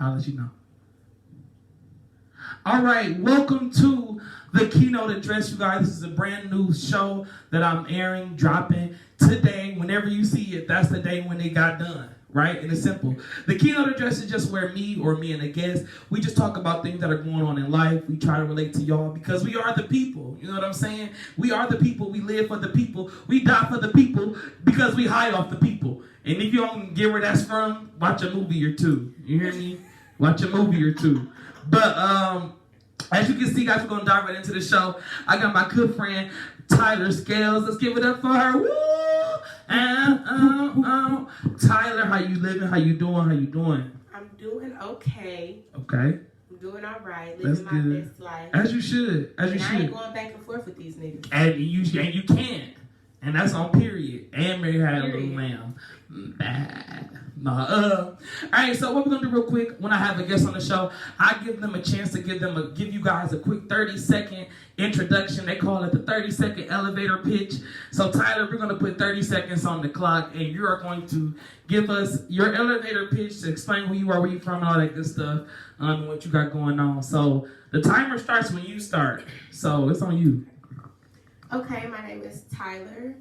I'll let you know. All right, welcome to the Keynote Address, you guys. This is a brand new show that I'm airing, dropping today. Whenever you see it, that's the day when it got done, right? And it's simple. The Keynote Address is just where me and a guest, we just talk about things that are going on in life. We try to relate to y'all because we are the people. You know what I'm saying? We are the people. We live for the people. We die for the people because we hide off the people. And if you don't get where that's from, watch a movie or two. You hear me? Watch a movie or two. But as you can see, guys, we're going to dive right into the show. I got my good friend, Ms.Scales. Let's give it up for her. Woo! Tyler, how you living? How you doing? How you doing? I'm doing okay. Okay. I'm doing all right. Living my best life. As you should. I ain't going back and forth with these niggas. And you can't. And that's on period. And Mary had a little lamb. All right, so what we're gonna do real quick, when I have a guest on the show, I give them a chance to give you guys a quick 30-second introduction. They call it the 30-second elevator pitch. So Tyler, we're gonna put 30 seconds on the clock, and you are going to give us your elevator pitch to explain who you are, where you're from, and all that good stuff, and what you got going on. So the timer starts when you start. So it's on you. Okay, my name is Tyler.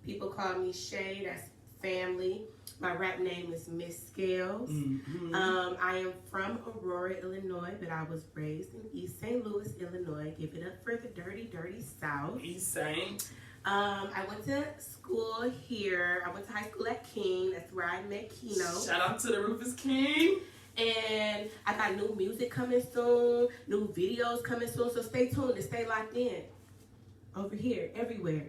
People call me Shay. That's family. My rap name is Ms.Scales. Mm-hmm. I am from Aurora, Illinois, but I was raised in East St. Louis, Illinois. Give it up for the dirty, dirty South. East St. I went to school here. I went to high school at King. That's where I met Keynote. Shout out to the Rufus King. And I got new music coming soon, new videos coming soon. So stay tuned and stay locked in. Over here, everywhere.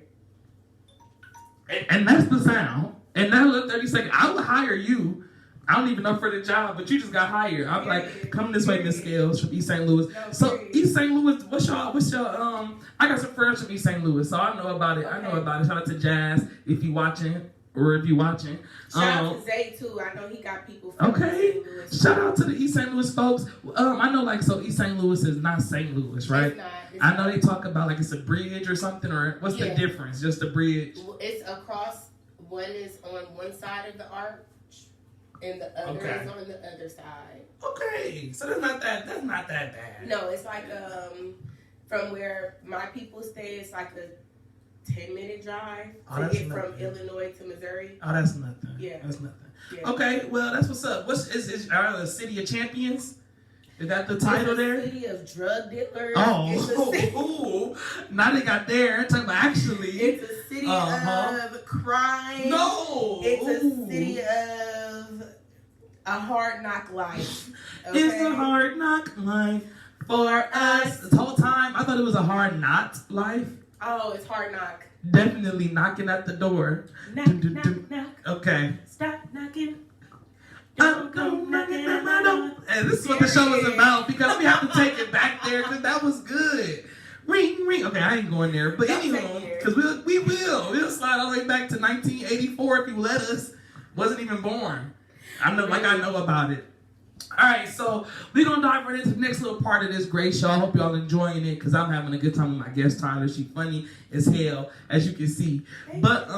And that's the sound. And that little 30 seconds, I would hire you. I don't even know for the job, but you just got hired. I'm like, come this way, Ms.Scales from East St. Louis. So East St. Louis, what's your I got some friends from East St. Louis, so I know about it. Okay. I know about it. Shout out to Jazz if you watching. Or if you're watching. Shout out to Zay too. I know he got people from East St. Louis. Shout out to the East St. Louis folks. I know East St. Louis is not St. Louis, right? It's not. I know they talk about it's a bridge or something, or what's the difference? Just a bridge? It's across. One is on one side of the arch, and the other is on the other side. Okay, so that's not that bad. No, it's from where my people stay, it's like a 10-minute drive to get from Illinois to Missouri. Oh, that's nothing. Yeah, that's nothing. Yeah. Okay, well that's what's up. Is the City of Champions? Is that the title there? It's a city of drug dealers. Oh, now they got there. Talking about actually. It's a city of crime. No. It's a city of a hard knock life. Okay? It's a hard knock life for us. This whole time, I thought it was a hard not life. Oh, it's hard knock. Definitely knocking at the door. Knock, knock, knock. Okay. Stop knocking. Don't go knocking at my door. And this is what the show is about because we have to take it back there because that was good. Ring, ring. Okay, I ain't going there. But anyway, because we'll slide all the way back to 1984 if you let us. Wasn't even born. I know about it. All right, so we're going to dive right into the next little part of this great show. I hope y'all enjoying it because I'm having a good time with my guest, Tyler. She's funny as hell, as you can see. But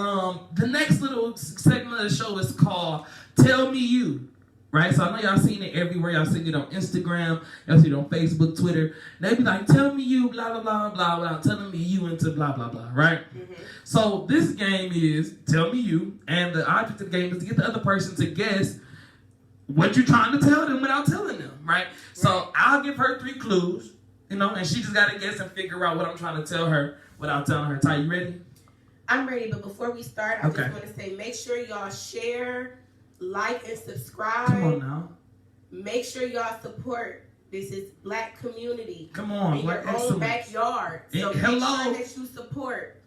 the next little segment of the show is called Tell Me You. Right? So I know y'all seen it everywhere. Y'all seen it on Instagram. Y'all see it on Facebook, Twitter. They be like, tell me you, blah, blah, blah, blah, blah. Telling me you into blah, blah, blah. Right? Mm-hmm. So this game is Tell Me You. And the object of the game is to get the other person to guess what you're trying to tell them without telling them. Right? So I'll give her 3 clues. And she just got to guess and figure out what I'm trying to tell her without telling her. Ty, you ready? I'm ready. But before we start, I just want to say, make sure y'all share, like, and subscribe. Come on now. Make sure y'all support. This is Black community. Come on. In your own backyard. So make sure that you support.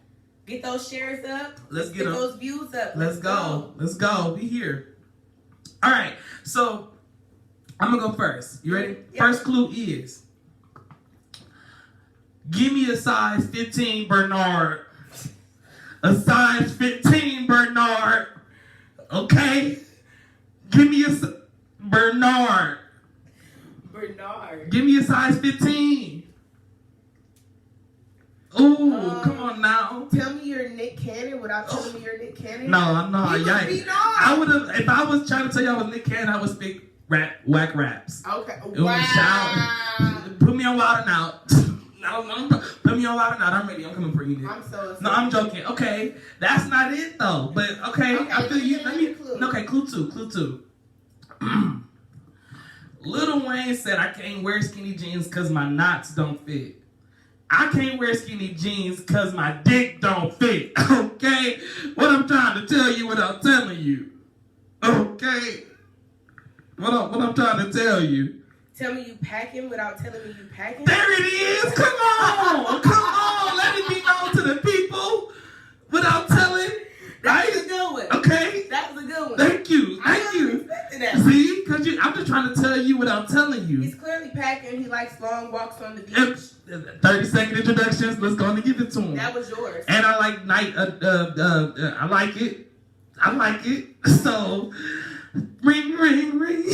Get those shares up. Let's get those views up. Let's go. Let's go. Be here. All right. So I'm going to go first. You ready? Yep. First clue is, give me a size 15 Bernard. A size 15 Bernard. Okay? Give me a Bernard. Give me a size 15. Ooh, come on now. Tell me you're Nick Cannon without telling me you're Nick Cannon. No, I'm not. I would have, if I was trying to tell you I was Nick Cannon, I would speak whack raps. Okay. It was shout. Put me on Wild 'N Out. No, put me on Wild 'N Out. I'm ready. I'm coming for you, Nick. I'm so upset. No, I'm joking. Okay, that's not it though. But okay, I feel you. Okay, clue two. Lil Wayne said I can't wear skinny jeans because my knots don't fit. I can't wear skinny jeans because my dick don't fit. Okay? What I'm trying to tell you without telling you. Okay? What I'm trying to tell you. Tell me you packing without telling me you packing? There it is. Come on. Come on. Let it be known to the people without telling. That was a good one. Okay? That was a good one. Thank you. Thank you. That. See? Because I'm just trying to tell you without telling you. He's clearly packing. He likes long walks on the beach. 30-second introductions. Let's go and give it to him. That was yours. And I like night. I like it. I like it. So, ring, ring, ring.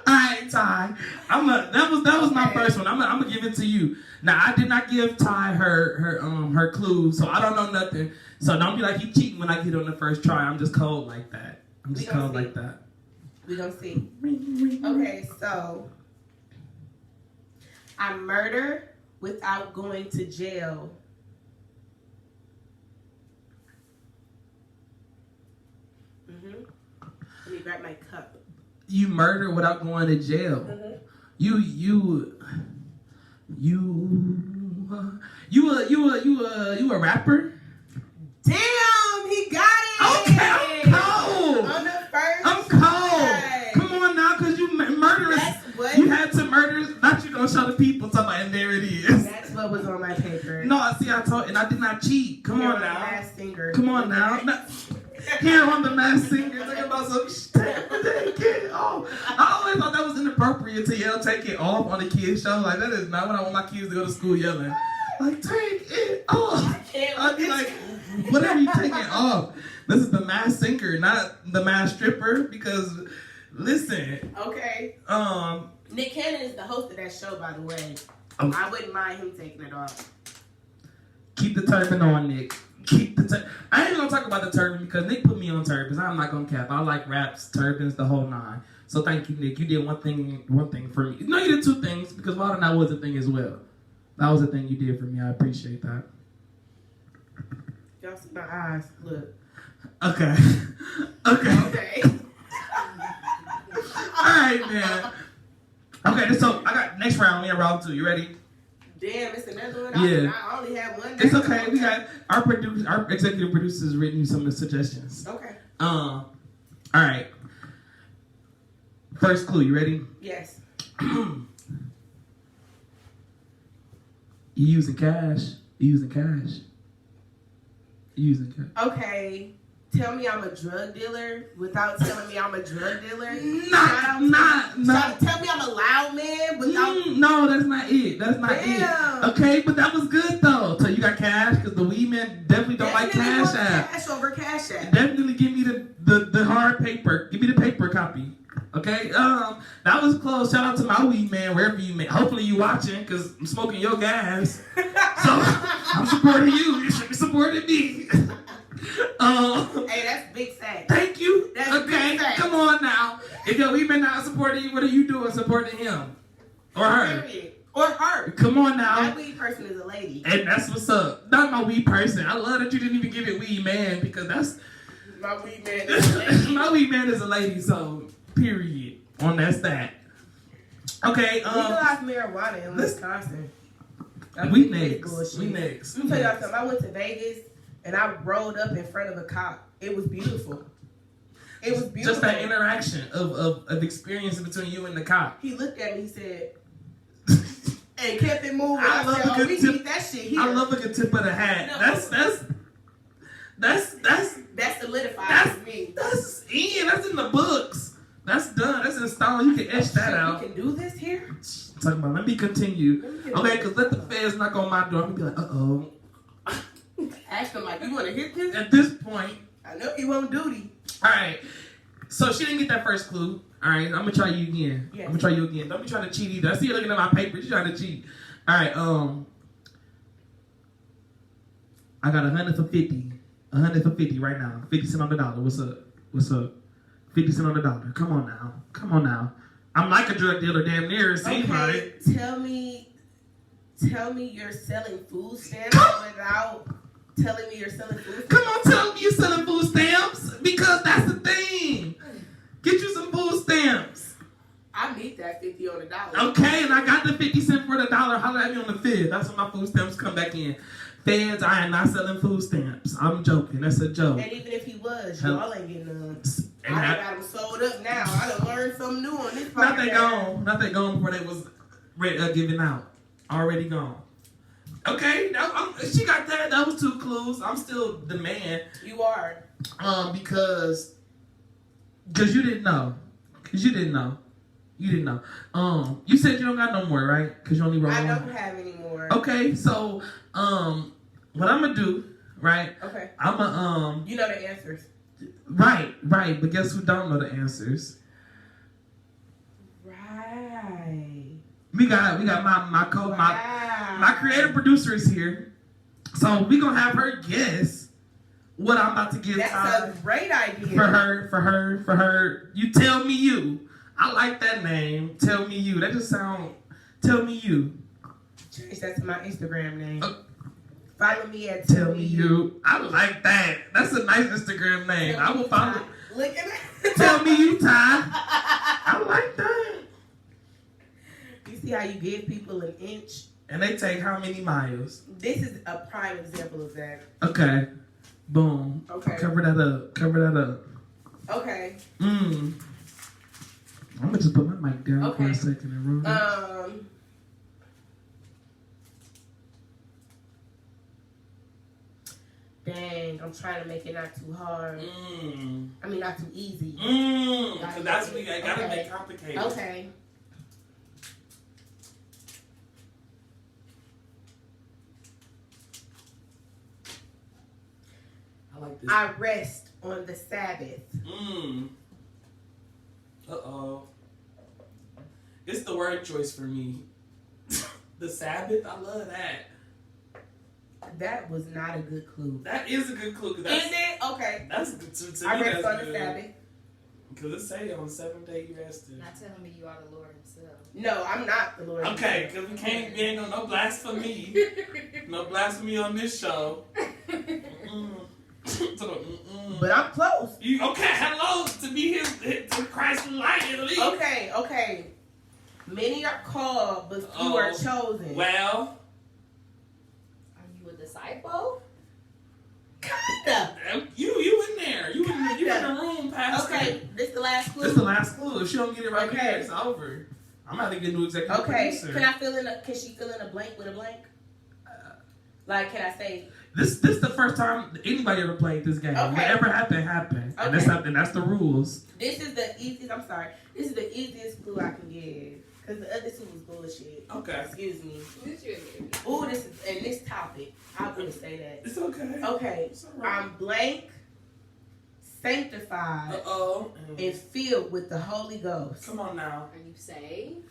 Alright, Ty. That was my first one. I'm gonna give it to you. Now I did not give Ty her clue, so I don't know nothing. So don't be like he cheating when I get on the first try. I'm just cold like that. We gonna see. Okay, so I murder without going to jail. Let me grab my cup. You murder without going to jail. You a rapper? Damn, he got it. Okay, I'm cold. On the first I'm cold. try. Come on now, cause you murderous. You had to murder. Not you gonna show the people something, and there it is. That's what was on my paper. No, see, I told, and I did not cheat. Come on now. Masked Singer. Come on now. Here on the Masked Singer, talking about some take it off. I always thought that was inappropriate to yell "take it off" on a kid's show. Like that is not what I want my kids to go to school yelling. Like take it off. I'd be like, whatever you take it off. This is the Masked Singer, not the Masked Stripper. Because listen. Okay. Nick Cannon is the host of that show, by the way. Okay. I wouldn't mind him taking it off. Keep the turban on, Nick. I ain't gonna talk about the turban because Nick put me on turbans. I'm not gonna cap. I like wraps, turbans, the whole nine. So thank you, Nick. You did one thing for me. No, you did two things because Wild 'N Out was a thing as well. That was a thing you did for me. I appreciate that. Y'all see my eyes. Look. Okay. Okay. All right, man. Okay, so I got next round. We in round 2. You ready? Damn, it's another one. Yeah. I only have one. It's okay. We got our executive producers written you some of the suggestions. Okay. All right. First clue. You ready? Yes. You using cash? Okay. Tell me I'm a drug dealer without telling me I'm a drug dealer. Not. Tell me I'm a loud man without. No, that's not it. That's not it. Okay, but that was good though. So you got cash because the weed men definitely don't like cash app. Cash over cash app. Definitely give me the hard paper. Give me the paper copy. Okay. That was close. Shout out to my weed man wherever you met. Hopefully you watching because I'm smoking your gas. So I'm supporting you. You should be supporting me. Hey, that's big fact. Thank you. That's okay, big fact. Come on now. If your weed not supporting you, what are you doing supporting him? Or her? Period. Or her. Come on now. My weed person is a lady. And that's what's up. Not my weed person. I love that you didn't even give it weed man because that's... My weed man is a lady. My weed man is a lady, so period. On that stat. Okay, legalize marijuana in Wisconsin. We next. Let me tell y'all something. I went to Vegas and I rolled up in front of a cop. It was beautiful. Just that interaction of experience between you and the cop. He looked at me, he said, and kept it moving. I love a good tip. That shit here. I love a good tip of the hat. No, that's solidified for me. That's in the books. That's done. That's in stone. You can etch that out. You can do this here? Talking about, let me continue. Okay, because let the feds knock on my door. I'm going to be like, uh-oh. Ask them like, you want to hit this? At this point. I know you on duty. All right. So she didn't get that first clue. All right, I'm going to try you again. Yes. I'm going to try you again. Don't be trying to cheat either. I see you looking at my paper. You're trying to cheat. All right, I got 100 for 50. 100 for 50 right now. 50 cents on the dollar. What's up? 50 cents on the dollar. Come on now. Come on now. I'm like a drug dealer, damn near. It seems like. Tell me you're selling food stamps without telling me you're selling food stamps. Come on, tell me you're selling food stamps because that's the thing. Get you some food stamps. I need that 50 on the dollar. Okay, and I got the 50 cents for the dollar. Holler at me on the Fed. That's when my food stamps come back in. Feds, I am not selling food stamps. I'm joking. That's a joke. And even if he was, y'all ain't getting none. And I got them sold up now. I done learned something new on this podcast. Not they gone before they was giving out. Already gone. Okay, she got that. That was 2 clues. I'm still the man. You are. Because you didn't know. You didn't know. You said you don't got no more, right? Because you only wrote one. I don't have any more. Okay, so what I'm gonna do, right? Okay. I'm gonna You know the answers. Right. But guess who don't know the answers? Right. We got my creative producer is here, so we gonna have her guess what I'm about to give. That's a great idea. For her. You tell me you. I like that name. Tell me you. That just sound. Tell me you. Change that to my Instagram name. Follow me at Tell me you. I like that. That's a nice Instagram name. I will follow. Look at that. Tell me you, Ty. I like that. You see how you give people an inch? And they take how many miles? This is a prime example of that. Okay. Boom. Okay. Cover that up. Okay. I'm gonna just put my mic down for a second and roll. Dang, I'm trying to make it not too hard. I mean, not too easy. So that's what I gotta make complicated. Okay. I like this. I rest on the Sabbath. Uh-oh. It's the word choice for me. The Sabbath, I love that. That was not a good clue. That is a good clue. Is it? Okay. That's good to I me. rest on good. the Sabbath. Because it say on the 7th day you rested. Not telling me you are the Lord himself. No, I'm not the Lord. Okay, because we ain't gonna no blasphemy. No blasphemy on this show. But I'm close. Hello, to be to Christ light at least. Okay. Many are called, but few are chosen. Well. Are you a disciple? Kinda. You in there. You in the room, Pastor. Okay, this the last clue? This the last clue. If she don't get it right here, it's over. I'm about to get a new executive producer. Can she fill in a blank with a blank? Like, can I say... This the first time anybody ever played this game. Okay. Whatever happened. Okay. And that's the rules. This is the easiest clue I can give. Because the other two was bullshit. Okay. Excuse me. Ooh, this topic. I wouldn't say that. It's okay. Okay. It's all right. I'm blank, sanctified, and filled with the Holy Ghost. Come on now. Are you saved?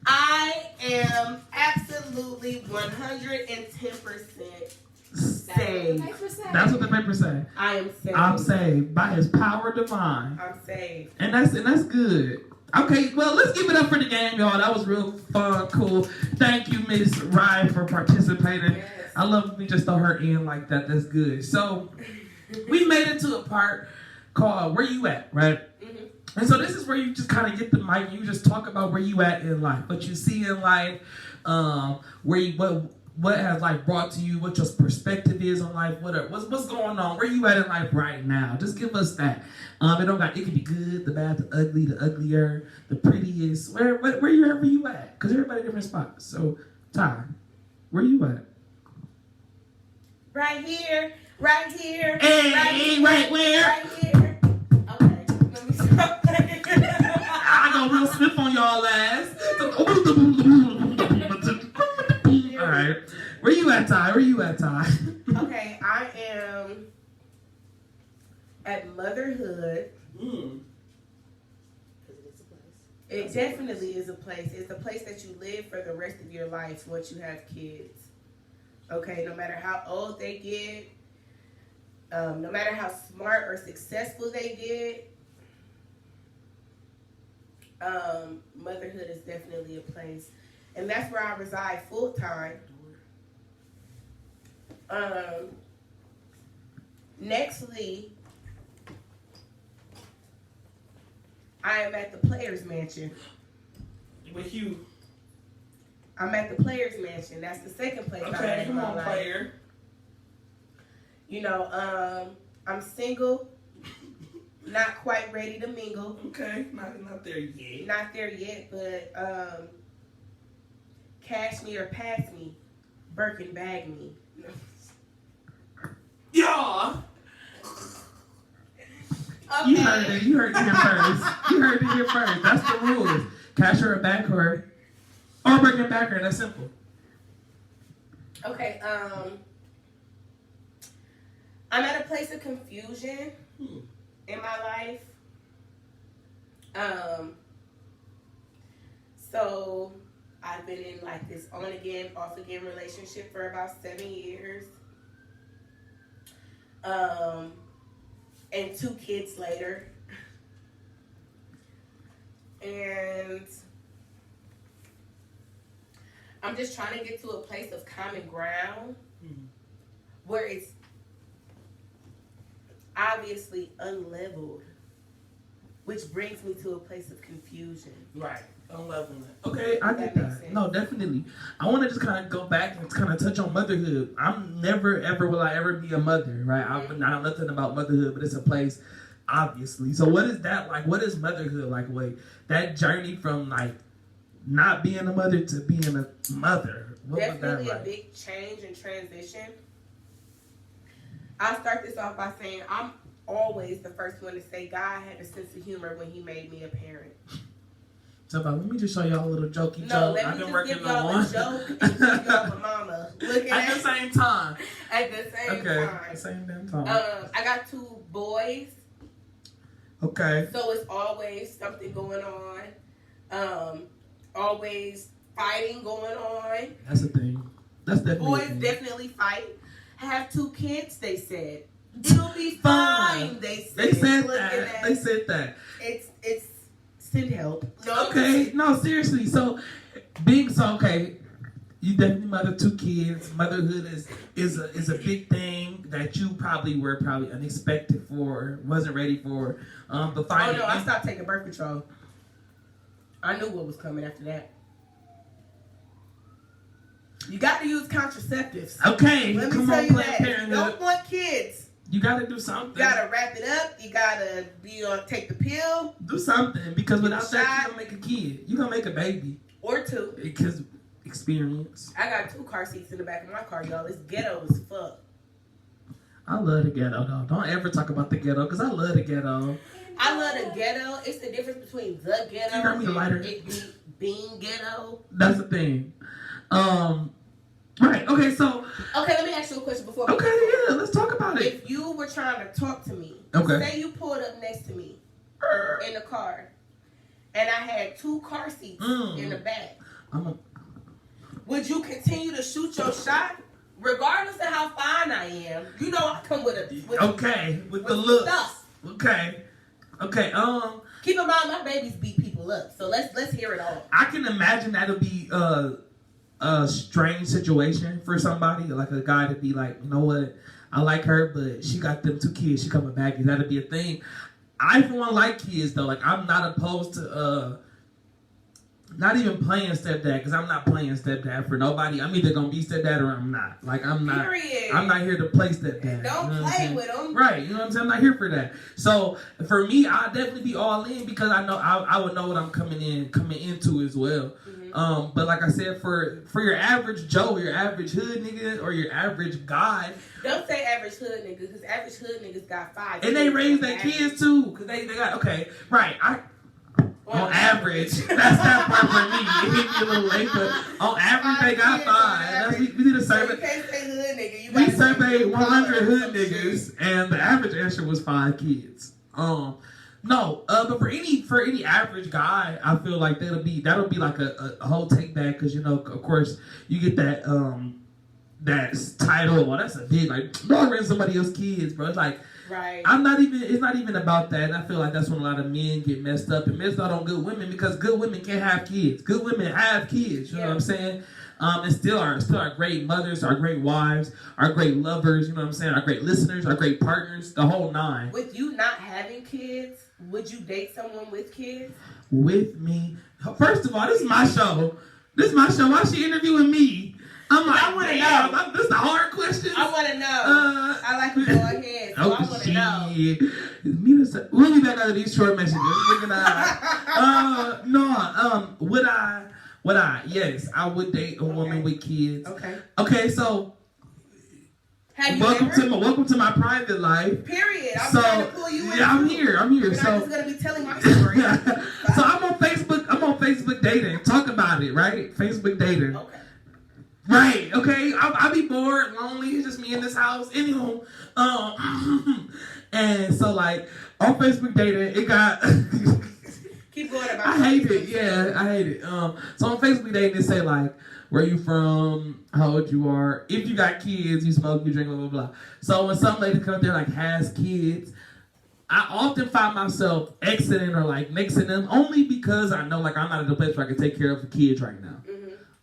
I am absolutely 110% saved. That's what the paper say. I am saved. I'm saved by His power divine. I'm saved. And that's good. Okay, well, let's give it up for the game, y'all. That was real fun, cool. Thank you, Miss Ryan, for participating. Yes. I love when we just throw her in like that. That's good. So, we made it to a part called Where You At, right? Mm-hmm. And so this is where you just kind of get the mic. You just talk about where you at in life, what you see in life, what has life brought to you, what your perspective is on life, what's going on, where you at in life right now. Just give us that. It can be good, the bad, the ugly, the uglier, the prettiest, wherever you at, because everybody different spots. So, Ty, where you at? Right here. Hey, Right where? Right here. Okay, let me stop. I go real sniff on y'all ass. All right. Where you at, Ty? Okay, I am at Motherhood. It definitely is a place. It's a place that you live for the rest of your life once you have kids. Okay, no matter how old they get, no matter how smart or successful they get, Motherhood is definitely a place, and that's where I reside full time. Nextly, I am at the Players Mansion. With you. I'm at the Players Mansion. That's the second place I'm at in my life. Player. You know, I'm single, not quite ready to mingle. Okay, not there yet. Not there yet, but cash me or pass me, Birkin bag me. Y'all. Okay. You heard it here first. You heard it here first. That's the rules. Cash her or back her. Or Birkin back her. That's simple. Okay, I'm at a place of confusion in my life. So I've been in like this on again, off again relationship for about 7 years. And 2 kids later. And I'm just trying to get to a place of common ground where it's obviously unleveled, which brings me to a place of confusion. Right. Unleveling. Okay, I get makes that. sense. No, definitely. I want to just kind of go back and kind of touch on motherhood. I'm never, ever will I ever be a mother, right? I know nothing about motherhood, but it's a place, obviously. So what is that like? What is motherhood like? Wait, that journey from like not being a mother to being a mother. What Definitely was that a big change and transition. I'll start this off by saying I'm always the first one to say God had a sense of humor when he made me a parent. So let me just show y'all a little jokey No, joke. let I've me been just working give y'all on a joke and give y'all a mama. Looking at the same time. At the same time. Same damn time. I got 2 boys. Okay. So it's always something going on. Always fighting going on. That's the thing. That's definitely Boys definitely fight. Have 2 kids, they said. It'll be fine, they said. They said that. They said that. It's send help. No. Okay, no, seriously. So, okay, you definitely mother 2 kids. Motherhood is a big thing that you were unexpected for, wasn't ready for. But finally, I stopped taking birth control. I knew what was coming after that. You got to use contraceptives. Okay, let me come tell on, you Planned that. If you Parenthood. don't want kids, you got to do something. You got to wrap it up. You got to take the pill. Do something, because without that, you're going to make a kid. You're going to make a baby. Or 2. Because experience. I got 2 car seats in the back of my car, y'all. It's ghetto as fuck. I love the ghetto, though. Don't ever talk about the ghetto, because I love the ghetto. I love the ghetto. It's the difference between the ghetto You got me the lighter. and it being ghetto. That's the thing. Right. Okay. So. Okay. Let me ask you a question before. Okay. Yeah. Let's talk about it. If you were trying to talk to me, say you pulled up next to me in the car, and I had 2 car seats in the back, would you continue to shoot your shot, regardless of how fine I am? You know, I come with the look. Stuff. Okay. Keep in mind, my babies beat people up, so let's hear it all. I can imagine that'll be a strange situation for somebody, like a guy to be like, you know what, I like her, but she got them 2 kids, she coming back. That'll be a thing. I for one like kids though. Like I'm not opposed to not even playing stepdad, because I'm not playing stepdad for nobody. I'm either gonna be stepdad or I'm not. Like I'm not. Period. I'm not here to play stepdad. Don't play with them. Right. You know what I'm saying? I'm not here for that. So for me, I'll definitely be all in, because I know I would know what I'm coming into as well. Mm-hmm. But like I said, for your average Joe, your average hood nigga, or your average guy. Don't say average hood nigga, because average hood niggas got 5 and they raise their kids too, because they got right. On average, that's that part for me. It hit me a little late, but on average, they got 5. We did a survey. You can't say hood nigga. We surveyed 100 hood niggas, and the average answer was 5 kids. No, but for any average guy, I feel like that'll be like a whole take back, because of course you get that title. Well, that's a big, like, don't raise somebody else's kids, bro. It's like Right. It's not even about that. And I feel like that's when a lot of men get messed up and messed out on good women, because good women can't have kids. Good women have kids, you know what I'm saying? And still are great mothers, our great wives, our great lovers, you know what I'm saying? Our great listeners, our great partners, the whole nine. With you not having kids, would you date someone with kids? With me? First of all, this is my show. Why is she interviewing me? I'm like, I want to know. This is a hard question. I want to know. I like to go ahead, so I want to know. We'll be back after these short messages. Would I? Yes, I would date a woman with kids. Okay, so welcome to my private life. Period. I'm trying to pull you in. Yeah, I'm here. You're so not just gonna be telling my story. So I'm on Facebook dating. Talk about it, right? Facebook dating. Okay. Right, okay. I'll be bored, lonely. It's just me in this house. Anywho, and so like on Facebook dating, it got. Keep going about. I hate it. Yeah, I hate it. So on Facebook dating, they say like, where you from, how old you are, if you got kids, you smoke, you drink, blah blah blah. So when some lady comes there like has kids, I often find myself exiting or like nixing them only because I know like I'm not at a place where I can take care of the kids right now.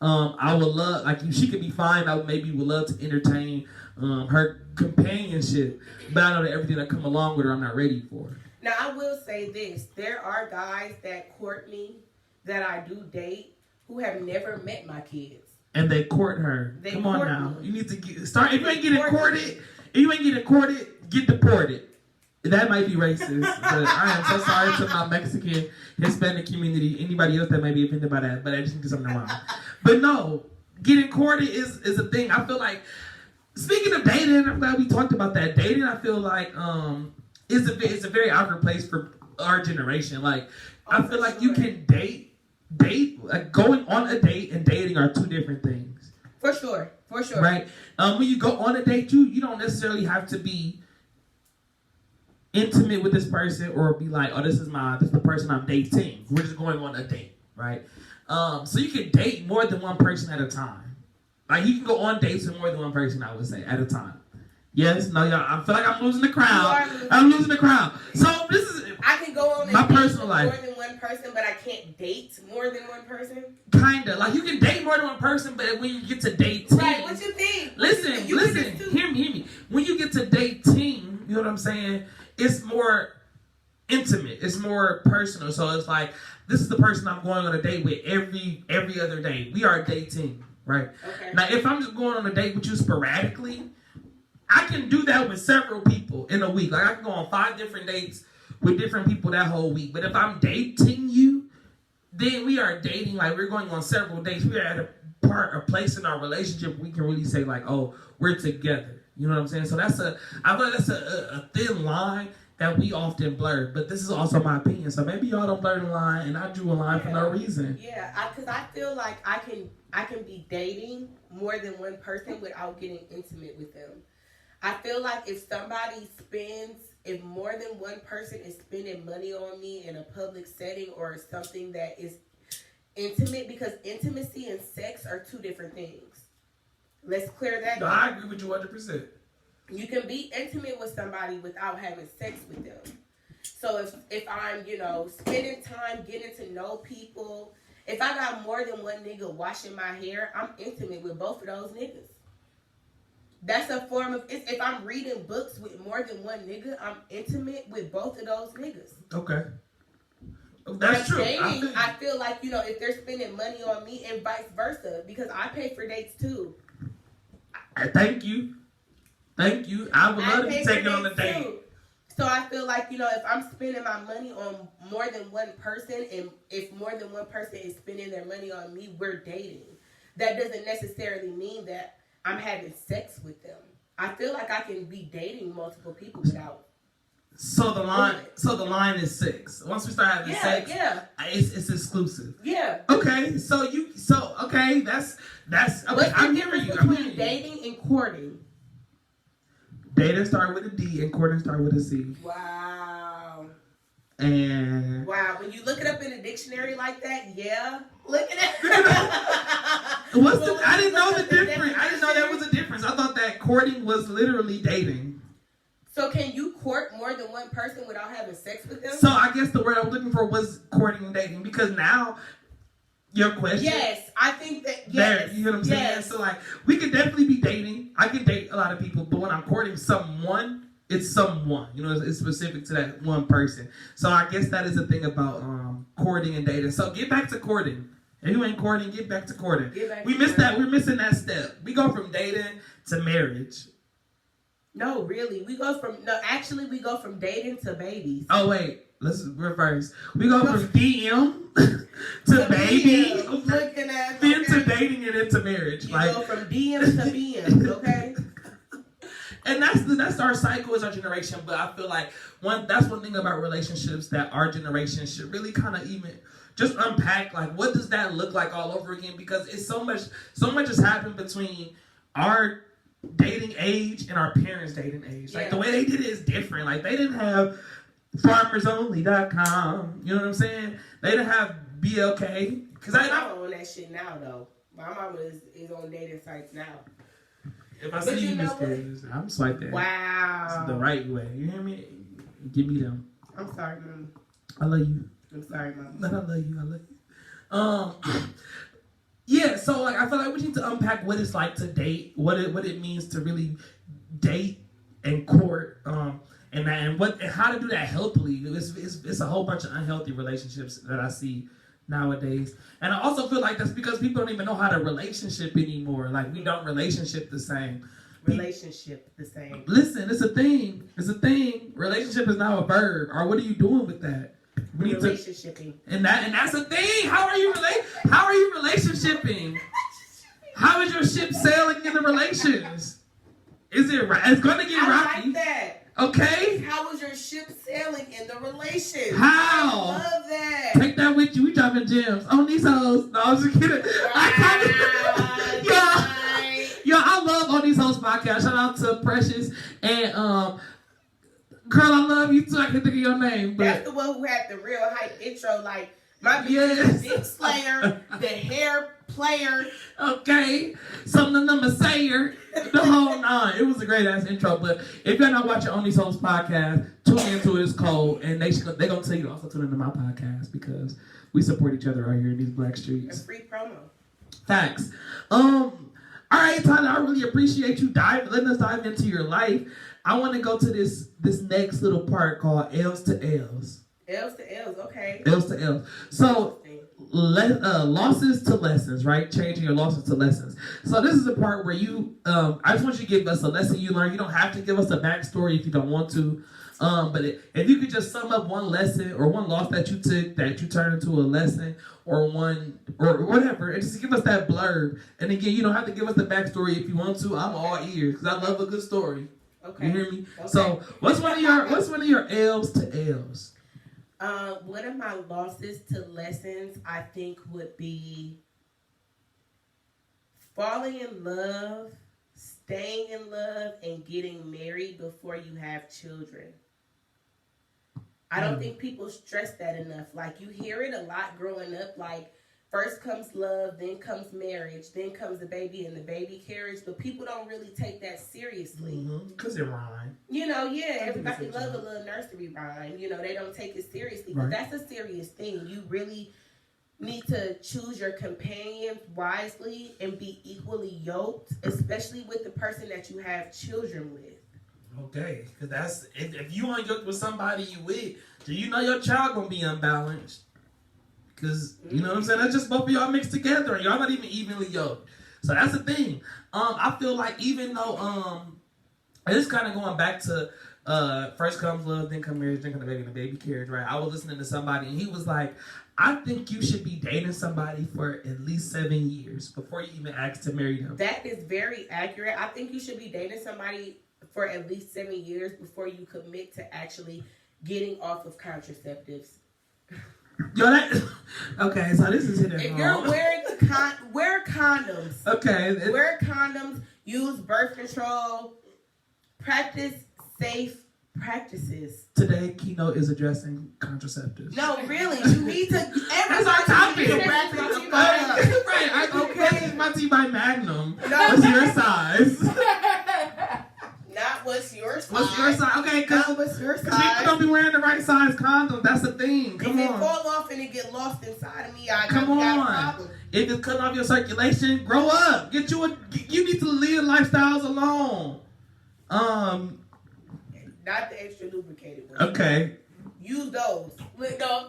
I would love, like, she could be fine. I would love to entertain her companionship, but I know that everything that come along with her, I'm not ready for. Now, I will say this. There are guys that court me, that I do date, who have never met my kids. And they court her. Come on now. You need to start. If you ain't getting courted, get deported. That might be racist, but I am so sorry to my Mexican, Hispanic community. Anybody else that might be offended by that, but I just did something wrong. But no, getting courted is a thing. I feel like, speaking of dating, I'm glad we talked about that. Dating, I feel like, it's a very awkward place for our generation. Like, I feel like you can date, like going on a date and dating are two different things. For sure. Right? When you go on a date, you don't necessarily have to be intimate with this person or be like, oh, this is the person I'm dating. We're just going on a date, right? So you can date more than one person at a time. Like, you can go on dates with more than one person, I would say, at a time. Yes? No, y'all, I feel like I'm losing the crowd. I'm losing the crowd. So this is I can go on my personal life. More than one person, but I can't date more than one person. Kinda. Like, you can date more than one person, but when you get to date team. Right, what you think? Listen. Hear me. When you get to date team, you know what I'm saying? It's more intimate. It's more personal. So it's like, this is the person I'm going on a date with every other day. We are dating, right? Okay. Now, if I'm just going on a date with you sporadically, I can do that with several people in a week. Like, I can go on 5 different dates with different people that whole week. But if I'm dating you, then we are dating. Like, we're going on several dates. We are at a place in our relationship we can really say, like, oh, we're together. You know what I'm saying? So I feel like that's a thin line that we often blur. But this is also my opinion. So maybe y'all don't blur the line, and I drew a line for no reason. Yeah, because I feel like I can be dating more than one person without getting intimate with them. I feel like if more than one person is spending money on me in a public setting or something that is intimate, because intimacy and sex are two different things. Let's clear that. No, I agree with you 100%. You can be intimate with somebody without having sex with them. So if I'm, spending time getting to know people, if I got more than one nigga washing my hair, I'm intimate with both of those niggas. That's a form of, if I'm reading books with more than one nigga, I'm intimate with both of those niggas. Okay. That's true. Dating, I feel like, if they're spending money on me and vice versa, because I pay for dates too. Thank you. I would love to be taken on a date. Too. So I feel like, if I'm spending my money on more than one person, and if more than one person is spending their money on me, we're dating. That doesn't necessarily mean that I'm having sex with them. I feel like I can be dating multiple people without. So the line is sex. Once we start having sex, it's exclusive. Yeah. Okay. That's okay. What's I'm the hearing difference you. between dating and courting? Dating start with a D and courting start with a C. Wow. And when you look it up in a dictionary like that, yeah. Look at it. I didn't know the difference. I didn't know there was a difference. I thought that courting was literally dating. So can you court more than one person without having sex with them? So I guess the word I was looking for was courting and dating, because now your question. Yes, I think that. Yes, you know what I'm saying? So like, we could definitely be dating. I can date a lot of people, but when I'm courting someone, it's someone. You know, it's specific to that one person. So I guess that is the thing about courting and dating. So get back to courting. If you ain't courting, get back to courting. We missed that. We're missing that step. We go from dating to marriage. No, really. We go from dating to babies. Oh wait, let's reverse. We go from DM to baby, looking at then to dating and into marriage. You go from DM to BM, okay? And that's our cycle, is our generation. But I feel like that's one thing about relationships that our generation should really kind of even just unpack. Like, what does that look like all over again? Because it's so much has happened between our dating age and our parents' dating age. Like, the way they did it is different. Like, they didn't have farmersonly.com. You know what I'm saying? They didn't have BLK. Because I don't own that shit now, though. My mama is on dating sites now. If I see you, Ms.Scales, I'm swipe that. Wow. It's the right way. You hear me? Give me them. I'm sorry, Mom. I love you. I'm sorry, Mom. I love you. Yeah, so like I feel like we need to unpack what it's like to date, what it means to really date and court, and how to do that healthily. It's a whole bunch of unhealthy relationships that I see nowadays, and I also feel like that's because people don't even know how to relationship anymore. Like, we don't relationship the same. Listen, it's a thing. Relationship is now a verb. Or what are you doing with that? We need Relationshiping. And that's a thing. How are you relationshiping? How is your ship sailing in the relations? Is it right? It's going to get rocky. I like that. Okay. How is your ship sailing in the relations? How? I love that. Take that with you. We dropping gems on these hoes. No, I'm just kidding. Yo, I love On These Hoes podcast. Shout out to Precious and girl, I love you too. I can't think of your name, but that's the one who had the real hype intro. Like, my bitch, the big slayer, the hair player. Okay, something number sayer, the whole nine. It was a great ass intro. But if you're not watching On These Hoes podcast, tune into it. It's cold, and they're gonna tell you to also tune into my podcast because we support each other out here in these black streets. A free promo. Facts. All right, Tyler, I really appreciate you letting us dive into your life. I want to go to this next little part called L's to L's. L's to L's, okay. L's to L's. So, losses to lessons, right? Changing your losses to lessons. So this is the part where you, I just want you to give us a lesson you learned. You don't have to give us a backstory if you don't want to. But if you could just sum up one lesson or one loss that you took that you turned into a lesson or whatever, and just give us that blurb. And again, you don't have to give us the backstory if you want to. I'm all ears because I love a good story. Okay. You hear me? Okay. So what's one of your L's to L's? One of my losses to lessons, I think, would be falling in love, staying in love, and getting married before you have children. I don't think people stress that enough. Like, you hear it a lot growing up, like, first comes love, then comes marriage, then comes the baby and the baby carriage, but people don't really take that seriously. Because it rhymes. You know, everybody loves a little nursery rhyme. You know, they don't take it seriously, but that's a serious thing. You really need to choose your companions wisely and be equally yoked, especially with the person that you have children with. Okay, because that's if you unyoked with somebody you with, do you know your child gonna be unbalanced? Because you know what I'm saying, that's just both of y'all mixed together and y'all not even evenly yoked. So that's the thing. I feel like even though it's kind of going back to first comes love, then comes marriage, then comes the baby and the baby carriage, right? I was listening to somebody and he was like, I think you should be dating somebody for at least 7 years before you even ask to marry them. That is very accurate. I think you should be dating somebody for at least 7 years before you commit to actually getting off of contraceptives. Yo, okay, so this is hitting. If you're wearing wear condoms. Okay. Wear condoms, use birth control, practice safe practices. Today, Keynote is addressing contraceptives. No, really, you need to. That's our topic. Right, okay. My tea by Magnum. No. What's your size? Not what's your size. What's your size? Okay, right size condoms. That's the thing. Come if on. it fall off and it get lost inside of me, I Come got a on. problem. If it's cutting off your circulation, grow up. You need to live lifestyles alone. Not the extra lubricated ones. Okay. Use those. Look, no.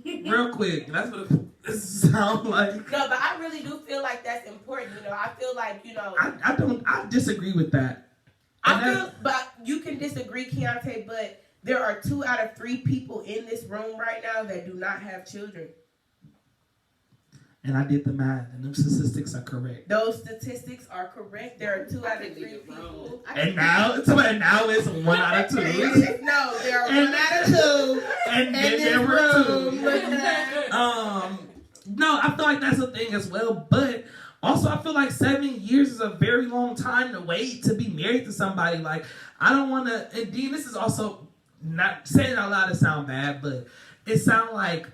Real quick. That's what it sounds like. No, but I really do feel like that's important. You know, I feel like, you know. I disagree with that. But you can disagree, Keontae, but there are 2 out of 3 people in this room right now that do not have children. And I did the math, and them statistics are correct. Those statistics are correct. There are 2 out of 3 people. And now it's 1 out of 2. No, there are 1 out of 2. And then there were 2. No, I feel like that's a thing as well. But also, I feel like 7 years is a very long time to wait to be married to somebody. Like, I don't want to. And Dean, this is also not saying it out loud to sound bad, but it sounds like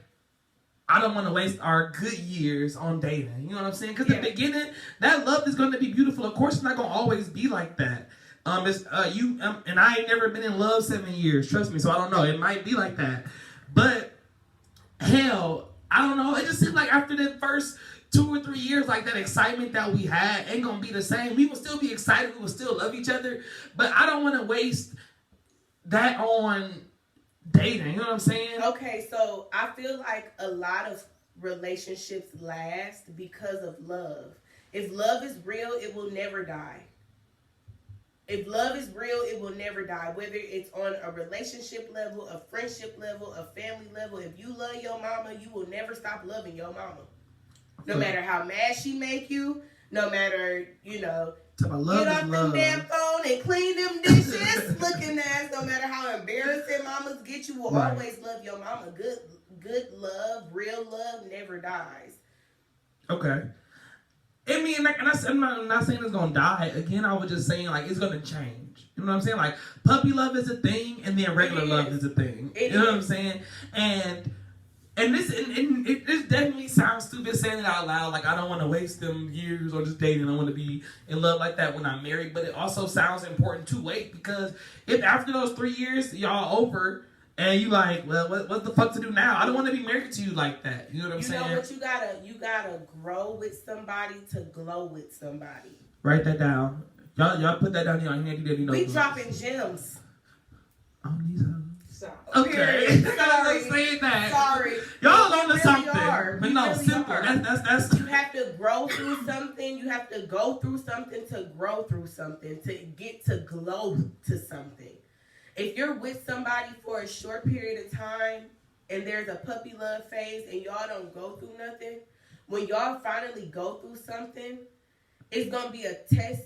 I don't want to waste our good years on dating. You know what I'm saying? Because in the beginning, that love is going to be beautiful. Of course, it's not going to always be like that. And I ain't never been in love 7 years. Trust me. So I don't know. It might be like that. But hell, I don't know. It just seems like after the first 2 or 3 years, like that excitement that we had ain't gonna be the same. We will still be excited. We will still love each other. But I don't want to waste that on dating. You know what I'm saying? Okay, so I feel like a lot of relationships last because of love. If love is real, it will never die. If love is real, it will never die. Whether it's on a relationship level, a friendship level, a family level. If you love your mama, you will never stop loving your mama. No matter how mad she make you, no matter, you know, get off them damn phone and clean them dishes, looking ass, no matter how embarrassing mamas get, you will always love your mama. Good love, real love never dies. Okay. I mean, I'm not saying it's gonna die. Again, I was just saying like it's gonna change. You know what I'm saying? Like puppy love is a thing, and then regular love is a thing. You know what I'm saying? And this definitely sounds stupid saying it out loud. Like I don't want to waste them years or just dating. I want to be in love like that when I'm married. But it also sounds important to wait because if after those 3 years y'all over. And you like, well, what the fuck to do now? I don't want to be married to you like that. You know what I'm saying? You know what? You gotta grow with somebody to glow with somebody. Write that down. Y'all put that down in your handy dandy notebook. We dropping gems. On these hoes. Okay. Sorry. Saying that. Sorry. Y'all on to really something. But no, really simple. That's. You have to grow through something. You have to go through something to grow through something to get to glow to something. If you're with somebody for a short period of time and there's a puppy love phase and y'all don't go through nothing, when y'all finally go through something, it's going to be a test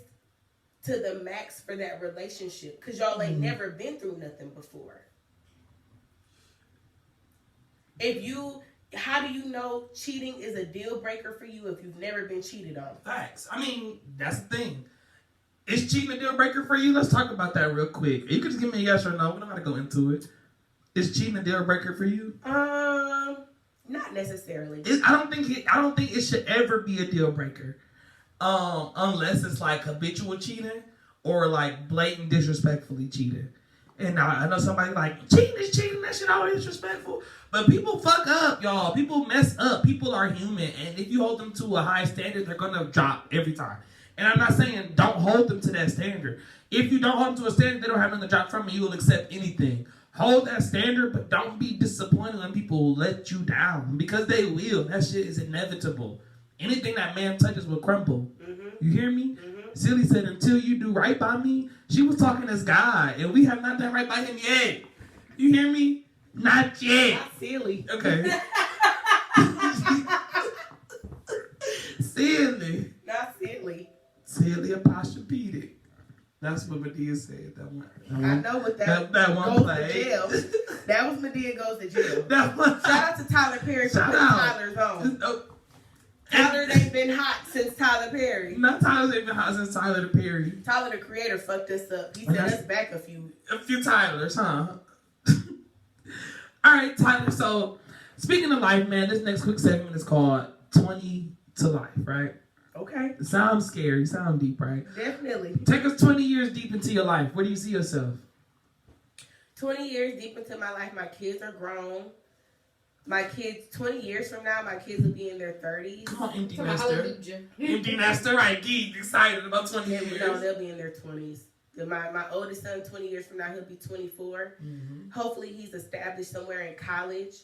to the max for that relationship because y'all ain't never been through nothing before. How do you know cheating is a deal breaker for you if you've never been cheated on? Facts. I mean, that's the thing. Is cheating a deal breaker for you? Let's talk about that real quick. You can just give me a yes or no. We don't gotta go into it. Is cheating a deal breaker for you? Not necessarily. I don't think it should ever be a deal breaker, unless it's like habitual cheating or like blatant disrespectfully cheating. And I know somebody like cheating is cheating. That shit always disrespectful. But people fuck up, y'all. People mess up. People are human, and if you hold them to a high standard, they're gonna drop every time. And I'm not saying don't hold them to that standard. If you don't hold them to a standard, they don't have nothing to drop from you. You will accept anything. Hold that standard, but don't be disappointed when people let you down. Because they will. That shit is inevitable. Anything that man touches will crumble. Mm-hmm. You hear me? Mm-hmm. Silly said, until you do right by me, she was talking as God. And we have not done right by him yet. You hear me? Not yet. Not silly. Okay. Silly. Not silly. Silly apostrophe. That's what Medea said. That one. I know what that one goes play. to jail. That was Medea goes to jail. That one. Shout out to Tyler Perry for putting Tyler's on. Tyler ain't been hot since Tyler Perry. Not Tyler's ain't been hot since Tyler the Perry. Tyler the Creator fucked us up. He set us back a few Tylers, huh? All right, Tyler. So speaking of life, man, this next quick segment is called 20 to Life, right? Okay. It sounds scary. Sound deep, right? Definitely. Take us 20 years deep into your life. Where do you see yourself? 20 years deep into my life, my kids are grown. My kids, 20 years from now, my kids will be in their 30s. Come on, empty nester. Empty nester, right? Geek, excited about 20 years. No, they'll be in their 20s. My oldest son, 20 years from now, he'll be 24. Mm-hmm. Hopefully, he's established somewhere in college,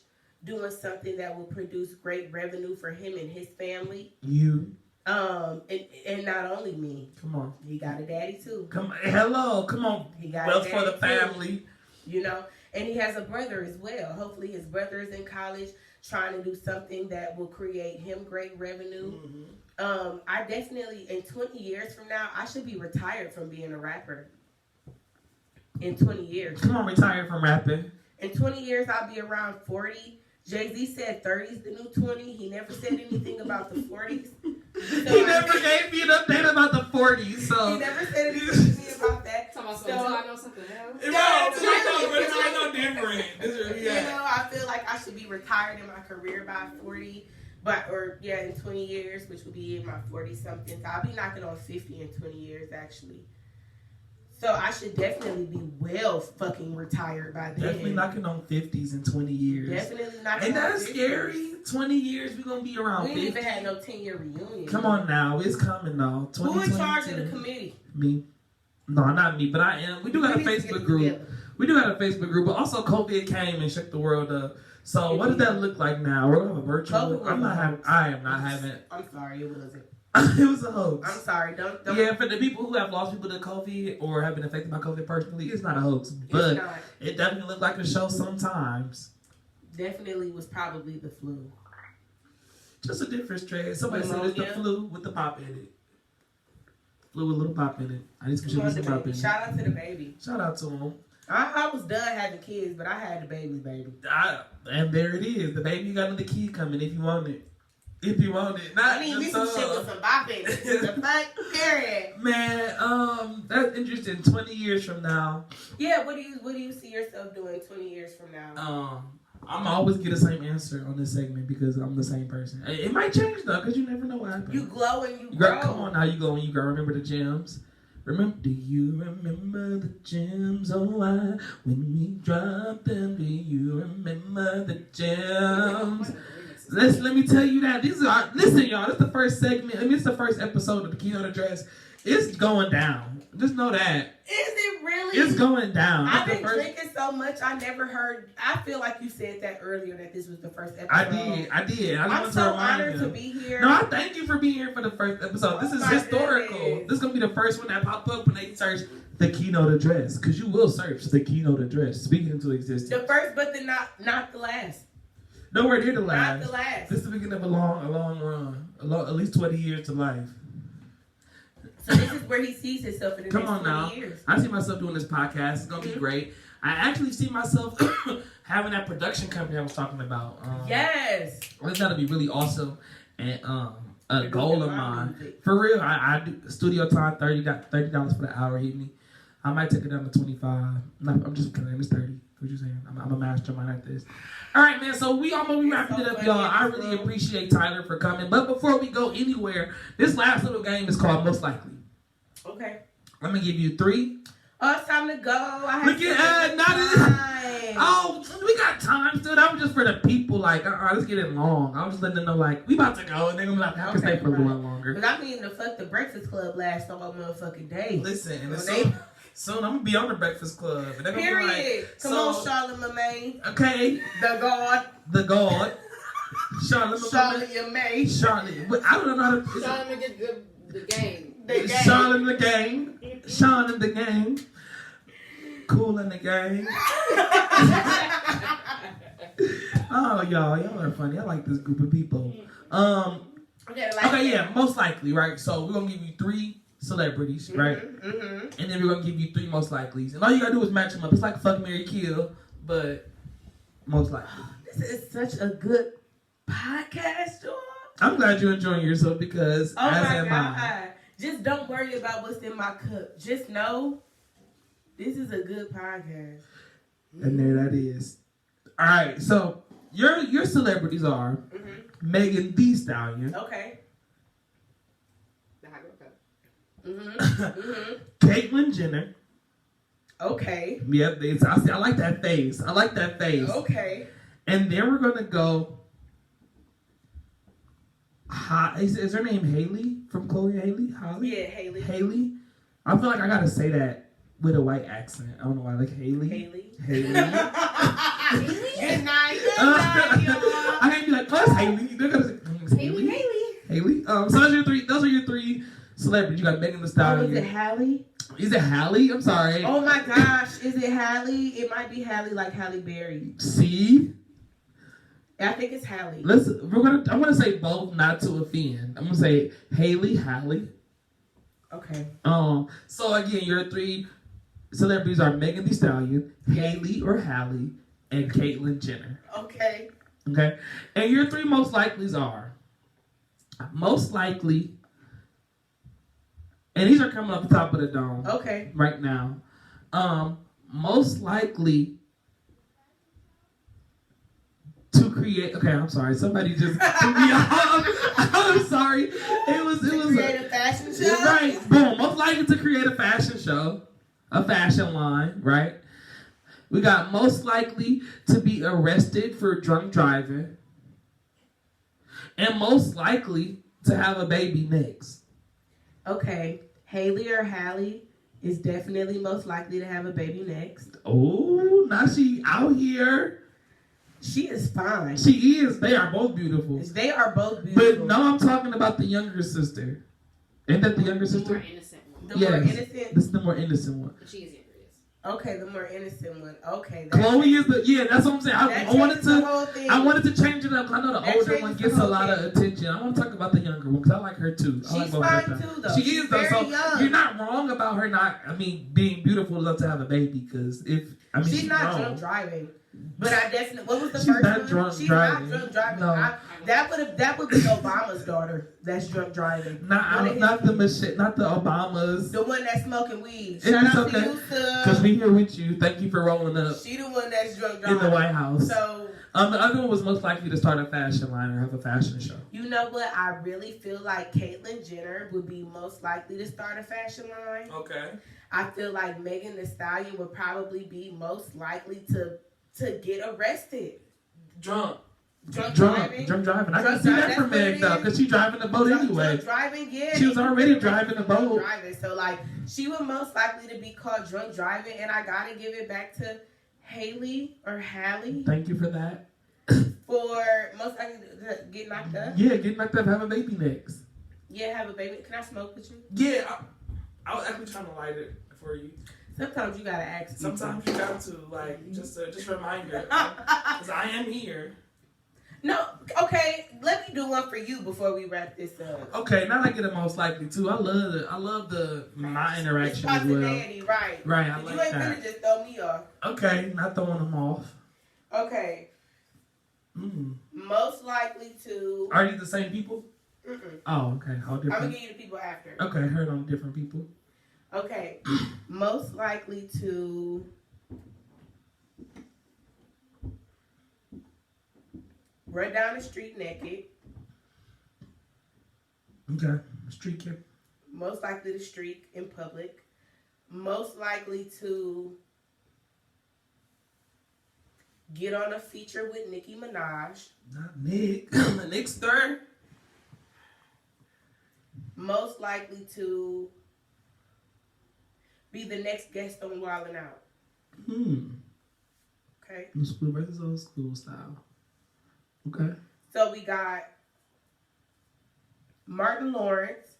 doing something that will produce great revenue for him and his family. You. And not only me. Come on. He got a daddy, too. Come on. He got wealth a for the family. Too, you know? And he has a brother as well. Hopefully his brother is in college trying to do something that will create him great revenue. Mm-hmm. I definitely, in 20 years from now, I should be retired from being a rapper. In 20 years. Come on, retired from rapping. In 20 years, I'll be around 40. Jay-Z said 30 is the new 20. He never said anything about the 40s. So he never gave me an update about the 40s. So he never said anything to me about that. So I know something else. It's no different. You know, I feel like I should be retired in my career by 40, in 20 years, which would be in my 40-something. So I'll be knocking on 50 in 20 years, actually. So I should definitely be well fucking retired by then. Definitely knocking on 50s in 20 years. Definitely knocking Ain't on 50s. Ain't that scary? 20 years, we're going to be around 50. We ain't even had no 10-year reunion. Come on now, it's coming now. Who in charge of the committee? Me. No, not me, but I am. We do got a Facebook group. We do have a Facebook group, but also COVID came and shook the world up. So what does that look like now? We're going to have a virtual. I am not having. I'm sorry, it wasn't. It was a hoax. I'm sorry. Don't. Yeah, for the people who have lost people to COVID or have been affected by COVID personally, it's not a hoax. But it definitely looked like a show sometimes. Definitely was probably the flu. Just a different strain. Somebody said it's the flu with the pop in it. Flu with a little pop in it. I need some shit with some pop in it. Shout out to the baby. Shout out to him. I was done having kids, but I had the baby. And there it is. The baby got another kid coming if you want it. If you want it. Not I need me some shit with some bop in it. The fuck? Period. Man, that's interesting. 20 years from now. Yeah, what do you see yourself doing 20 years from now? I'm always get the same answer on this segment because I'm the same person. It might change though, because you never know what happens. You glow and you grow. Come on now, you glow and you grow. Remember the gems. Do you remember the gems? Oh, when we dropped them, do you remember the gems? Let me tell you that. Listen, y'all, this is the first segment. It's the first episode of the Keynote Address. It's going down. Just know that. Is it really? It's going down. I've been drinking so much, I never heard. I feel like you said that earlier, that this was the first episode. I did. I'm so honored to be here. No, I thank you for being here for the first episode. This is historical. Goodness. This is going to be the first one that pop up when they search the Keynote Address. Because you will search the Keynote Address. Speaking into existence. The first, but not the last. Nowhere near the last. Not the last. This is the beginning of a long run. At least 20 years to life. So this is where he sees himself in the next 20 years. I see myself doing this podcast. It's going to be great. I actually see myself having that production company I was talking about. Yes. It's going to be really awesome. And a goal of mine. For real, I do studio time, $30 for the hour hit me. I might take it down to 25. I'm just kidding. It's 30. What you saying? I'm a mastermind at this. All right, man. So we almost wrapping it up, y'all. I really appreciate Tyler for coming. But before we go anywhere, this last little game is called Most Likely. Okay. I'm gonna give you 3. Oh, it's time to go. We got time still. That was just for the people. Like, let's get it long. I was just letting them know, like, we about to go, and they're gonna be like, I can stay for a little longer. But I mean, the Breakfast Club lasts all motherfucking day. Listen, and soon I'm gonna be on the Breakfast Club. And they're gonna period. Be like, Come on, Charlotte Okay. The God. Charlotte May. Charlotte. I don't know how to. Charlotte get the game. Sean in the game. Sean in the game. Cool in the game. Oh, y'all are funny. I like this group of people. Most likely, right? So we're gonna give you 3 celebrities, right? Mm-hmm. And then we're gonna give you 3 most likelies. And all you gotta do is match them up. It's like fuck, marry, kill, but most likely. This is such a good podcast, y'all. I'm glad you're enjoying yourself because as am I. Just don't worry about what's in my cup. Just know this is a good podcast. And there that is. All right, so your celebrities are Megan Thee Stallion. Okay. Caitlyn Jenner. Okay. Yep, I like that face. I like that face. Okay. And then we're gonna go. Is her name Haley from Chloe and Haley? Holly? Yeah, Haley. Haley. I feel like I gotta say that with a white accent. I don't know why. Like Haley. Haley. Haley. Good night. Good night, y'all. I can't be like, plus Haley. They're gonna say Haley. Haley. So those are your three. Those are your three celebrities. You got Megan Thee Stallion. Oh, is it Hallie? Is it Hallie? I'm sorry. Oh my gosh, is it Hallie? It might be Hallie, like Halle Berry. See. I think it's Hallie. I'm gonna say both, not to offend. I'm gonna say Haley, Hallie. Okay. So again, your three celebrities are Megan Thee Stallion, Haley or Hallie, and Caitlyn Jenner. Okay. Okay. And your three most likelies are most likely, and these are coming off the top of the dome. Okay. Right now, most likely to create. Okay, I'm sorry. Somebody just threw me off. I'm sorry. It was create a fashion show. Right. Boom. Most likely to create a fashion show, a fashion line. Right. We got most likely to be arrested for drunk driving, and most likely to have a baby next. Okay. Haley or Hallie is definitely most likely to have a baby next. Oh, now she out here. She is fine. She is. They are both beautiful. They are both beautiful. But no, I'm talking about the younger sister. Ain't that the younger sister? The more innocent one. The more innocent? This is the more innocent one. She is younger, yes. Okay, the more innocent one. Okay. Chloe is that's what I'm saying. I wanted to change it up. I know the That older one gets a lot of attention. I want to talk about the younger one because I like her too. She's fine too, though. She She's is though. very So young. you're not wrong about her being beautiful enough to have a baby because she's not grown. drunk driving. But I definitely. What was the She's first not one? drunk She's driving. not drunk driving. No. That would be Obama's daughter. That's drunk driving. Not the Obamas. The one that's smoking weed. It's Shout out okay. to you, sir. Because we here with you. Thank you for rolling up. She the one that's drunk driving In the White House. So the other one was most likely to start a fashion line or have a fashion show. you know what? I really feel like Caitlyn Jenner would be most likely to start a fashion line. Okay. I feel like Megan Thee Stallion would probably be most likely to get arrested. Drunk driving. I can see that for Meg though, because she's driving the boat anyway. Drunk driving, yeah. She was already driving the boat. Driving, so like she would most likely to be caught drunk driving, and I gotta give it back to Haley or Hallie. Thank you for that. For most likely to get knocked up. Yeah, get knocked up, have a baby next. Yeah, have a baby. Can I smoke with you? Yeah, I was actually trying to light it for you. Sometimes you gotta ask. Sometimes you got to just a reminder, because I am here. No, okay. Let me do one for you before we wrap this up. Okay, now I get it most likely too. I love my interaction as well. Right. Right, I like you ain't that. gonna just throw me off. Okay, not throwing them off. Okay. Most likely to. Are these the same people? Mm-mm. Oh, okay. How different? I'm gonna give you the people after. Okay, heard on different people. Okay. Most likely to run down the street naked. Okay. Street kid. Most likely to streak in public. Most likely to get on a feature with Nicki Minaj. Not Nick. The Nick's third. Most likely to be the next guest on Wildin' Out. Okay. New school versus old school style. Okay. So we got Martin Lawrence.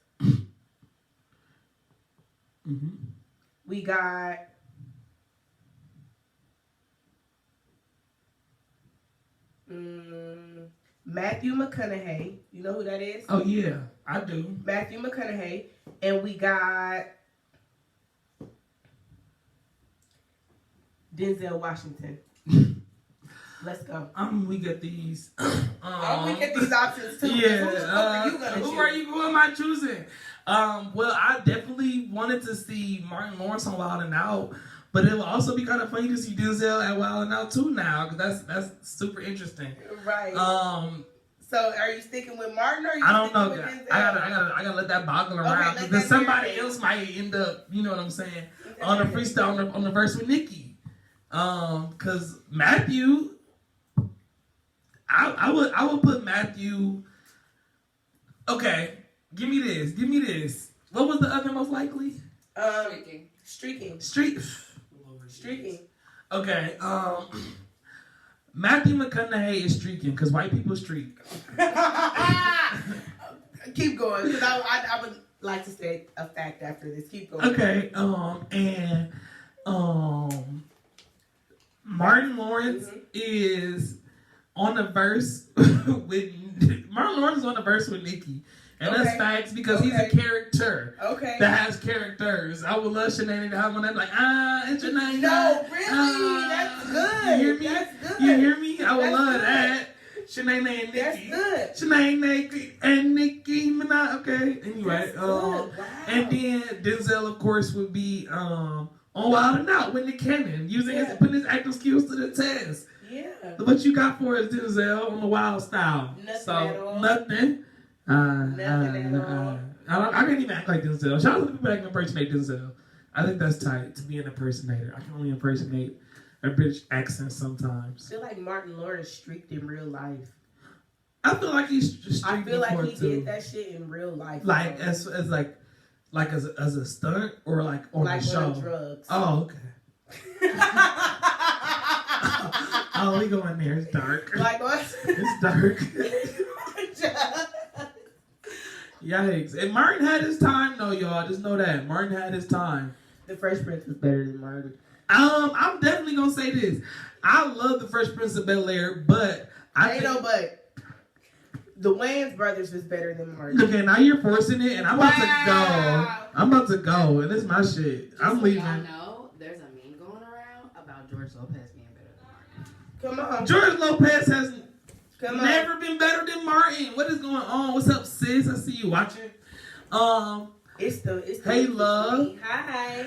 We got Matthew McConaughey. You know who that is? Oh yeah, I do. Matthew McConaughey. And we got Denzel Washington. Let's go. We get these. We get these options too. Yeah. Who are you Who am I choosing? Well, I definitely wanted to see Martin Lawrence on Wild 'N Out, but it will also be kind of funny to see Denzel at Wild 'N Out too now, because that's super interesting. Right. So are you sticking with Martin or are you I don't sticking know. with Denzel? I gotta let that boggle around let because that somebody marinate. else might end up, you know what I'm saying, on the freestyle on the verse with Nicki. Because Matthew, I would put Matthew. Okay, give me this. What was the other most likely? Streaking. Streaking. Okay. Matthew McConaughey is streaking because white people streak. Keep going, because I would like to state a fact after this. Keep going. Okay. Martin Lawrence is on the verse with Nicki. And that's facts because he's a character that has characters. I would love Shanae to have one that's like, it's Shanae. No, really? That's good. You hear me? That's good. You hear me? I would That's love good. that. Shanae and Nicki. That's good. Shanae and Nicki Minaj. Okay. Anyway. That's good. Wow. And then Denzel, of course, would be on Wild 'N Out with Nick Cannon, putting his acting skills to the test. Yeah. What you got for us, Denzel, on the Wild style? Nothing at all. Nothing. Nothing at all. I can't even act like Denzel. Shout out to the people that can impersonate Denzel. I think that's tight to be an impersonator. I can only impersonate a British accent sometimes. I feel like Martin Lawrence streaked in real life. I feel like he's just I feel like he too. did that shit in real life. Like as a stunt or like on like the show. on drugs. Oh, okay. Oh, we go in there. It's dark. Like what? It's dark. Yikes. And Martin had his time though, y'all. Just know that. Martin had his time. The Fresh Prince was better than Martin. I'm definitely gonna say this. I love the Fresh Prince of Bel-Air, but but the Wayans brothers was better than Martin. Okay, now you're forcing it and I'm about to go. I'm about to go and it's my shit. Just I'm so leaving. Y'all know, there's a meme going around about George Lopez being better than Martin. Come on. George Lopez has never been better than Martin. What is going on? What's up, sis? I see you watching. It's Hey, love. Hi.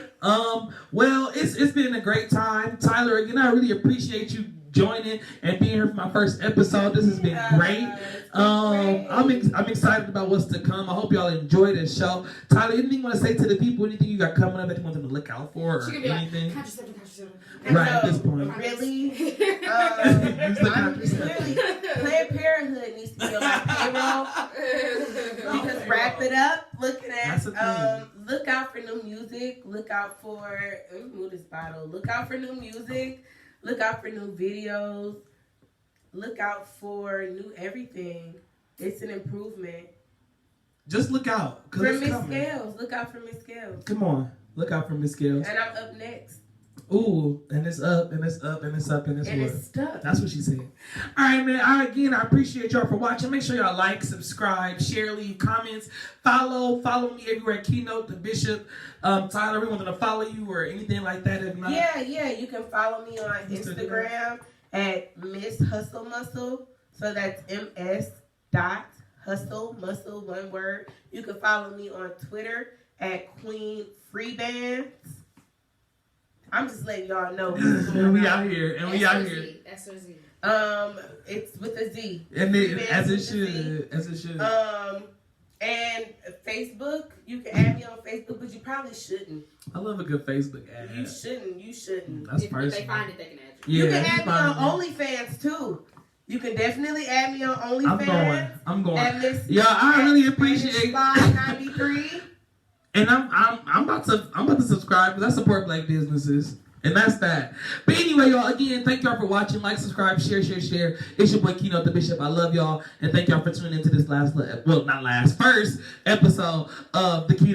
Well, it's been a great time, Tyler. Again, I really appreciate you joining and being here for my first episode. This has been great. I'm excited about what's to come. I hope y'all enjoy this show. Tyler, anything you want to say to the people? Anything you got coming up that you want them to look out for, or anything? Contraceptive. Right at this point. Really? Really, Planned Parenthood needs to be on my payroll. Because wrap it up. Looking at look out for new music. Look out for move this bottle. Look out for new music. Look out for new videos. Look out for new everything. It's an improvement. Just look out. For Ms.Scales. Look out for Ms.Scales. Come on. Look out for Ms.Scales. And I'm up next. Ooh, and it's up, and it's up, and it's up, and it's And what? it's stuck. That's what she said. All right, man. I appreciate y'all for watching. Make sure y'all like, subscribe, share, leave comments. Follow me everywhere at Keynote, the Bishop. Tyler, we wanted to follow you or anything like that. If not, Yeah. You can follow me on Instagram at Miss Hustle Muscle. So that's MS.hustlemuscle, one word. You can follow me on Twitter at Queen Freebands. I'm just letting y'all know. And we out here. S-O-Z. It's with a Z. And then, as it Freebands with a Z. should. And Facebook, you can add me on Facebook, but you probably shouldn't. I love a good Facebook ad. You shouldn't. That's If personal. they find it, they can add you. You can add me on OnlyFans too. You can definitely add me on OnlyFans. I'm going. Yeah, I really appreciate. 93. And I'm about to subscribe because I support black businesses. And that's that. But anyway, y'all, again, thank y'all for watching. Like, subscribe, share. It's your boy, Keynote the Bishop. I love y'all. And thank y'all for tuning into this first episode of the Keynote.